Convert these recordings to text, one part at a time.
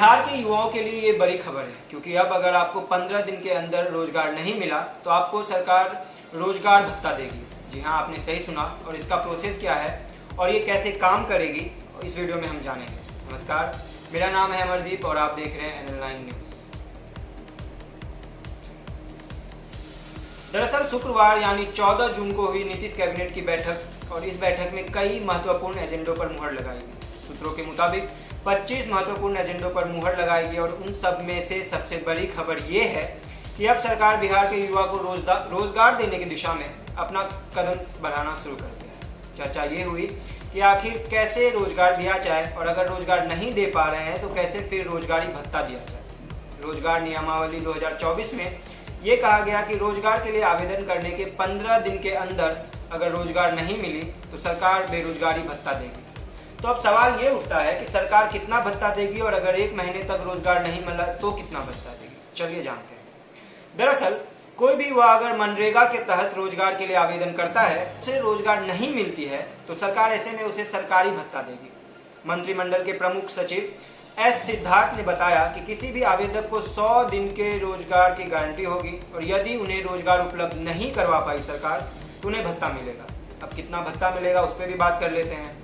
बिहार के युवाओं के लिए ये बड़ी खबर है, क्योंकि अब अगर आपको 15 दिन के अंदर रोजगार नहीं मिला तो आपको सरकार रोजगार भत्ता देगी। जी हाँ, आपने सही सुना। और इसका प्रोसेस क्या है और ये कैसे काम करेगी, इस वीडियो में हम जानेंगे। नमस्कार, मेरा नाम है अमरदीप और आप देख रहे हैं NL9 न्यूज। दरअसल शुक्रवार यानी 14 जून को हुई नीतीश कैबिनेट की बैठक और इस बैठक में कई महत्वपूर्ण एजेंडों पर मुहर लगाई गई। सूत्रों के मुताबिक 25 महत्वपूर्ण एजेंडों पर मुहर लगाई गई और उन सब में से सबसे बड़ी खबर ये है कि अब सरकार बिहार के युवा को रोजगार देने की दिशा में अपना कदम बढ़ाना शुरू कर दिया है। चर्चा ये हुई कि आखिर कैसे रोजगार दिया जाए और अगर रोजगार नहीं दे पा रहे हैं तो कैसे फिर रोजगारी भत्ता दिया जाए। रोजगार नियमावली 2024 में ये कहा गया कि रोजगार के लिए आवेदन करने के 15 दिन के अंदर अगर रोजगार नहीं मिली तो सरकार बेरोजगारी भत्ता देगी। तो अब सवाल ये उठता है कि सरकार कितना भत्ता देगी और अगर 1 महीने तक रोजगार नहीं मिला तो कितना भत्ता देगी। चलिए जानते हैं। दरअसल कोई भी युवा अगर मनरेगा के तहत रोजगार के लिए आवेदन करता है, उसे रोजगार नहीं मिलती है तो सरकार ऐसे में उसे सरकारी भत्ता देगी। मंत्रिमंडल के प्रमुख सचिव S सिद्धार्थ ने बताया कि किसी भी आवेदक को 100 दिन के रोजगार की गारंटी होगी और यदि उन्हें रोजगार उपलब्ध नहीं करवा पाई सरकार तो उन्हें भत्ता मिलेगा। अब कितना भत्ता मिलेगा उस पर भी बात कर लेते हैं।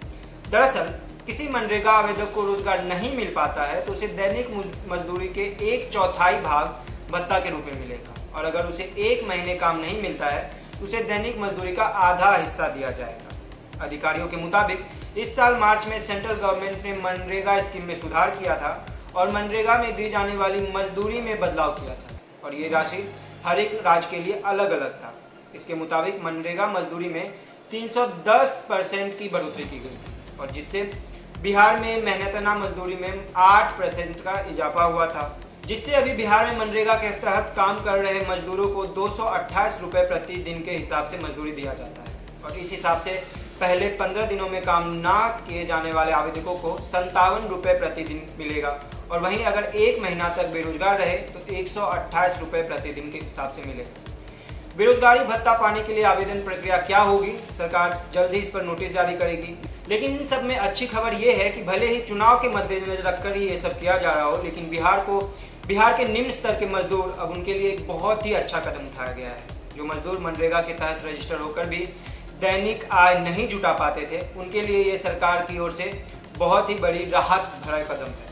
दरअसल किसी मनरेगा आवेदक को रोजगार नहीं मिल पाता है तो उसे दैनिक मजदूरी के 1/4 भाग भत्ता के रूप में मिलेगा और अगर उसे 1 महीने काम नहीं मिलता है तो उसे दैनिक मजदूरी का आधा हिस्सा दिया जाएगा। अधिकारियों के मुताबिक इस साल मार्च में सेंट्रल गवर्नमेंट ने मनरेगा स्कीम में सुधार किया था और मनरेगा में दी जाने वाली मजदूरी में बदलाव किया था और ये राशि हर एक राज्य के लिए अलग अलग था। इसके मुताबिक मनरेगा मजदूरी में 310% की बढ़ोतरी की गई थी और जिससे बिहार में मेहनताना मजदूरी में 8% का इजाफा हुआ था, जिससे अभी बिहार में मनरेगा के तहत काम कर रहे मजदूरों को 228 रुपये प्रति दिन के हिसाब से मजदूरी दिया जाता है और इस हिसाब से पहले 15 दिनों में काम ना किए जाने वाले आवेदकों को 57 रुपये प्रति दिन मिलेगा और वहीं अगर 1 महीना तक बेरोजगार रहे तो 128 रुपये प्रति दिन के हिसाब से मिलेगा। बेरोजगारी भत्ता पाने के लिए आवेदन प्रक्रिया क्या होगी, सरकार जल्द ही इस पर नोटिस जारी करेगी। लेकिन इन सब में अच्छी खबर ये है कि भले ही चुनाव के मद्देनजर रखकर ही ये सब किया जा रहा हो, लेकिन बिहार के निम्न स्तर के मजदूर अब उनके लिए एक बहुत ही अच्छा कदम उठाया गया है। जो मजदूर मनरेगा के तहत रजिस्टर होकर भी दैनिक आय नहीं जुटा पाते थे, उनके लिए ये सरकार की ओर से बहुत ही बड़ी राहत भरा कदम है।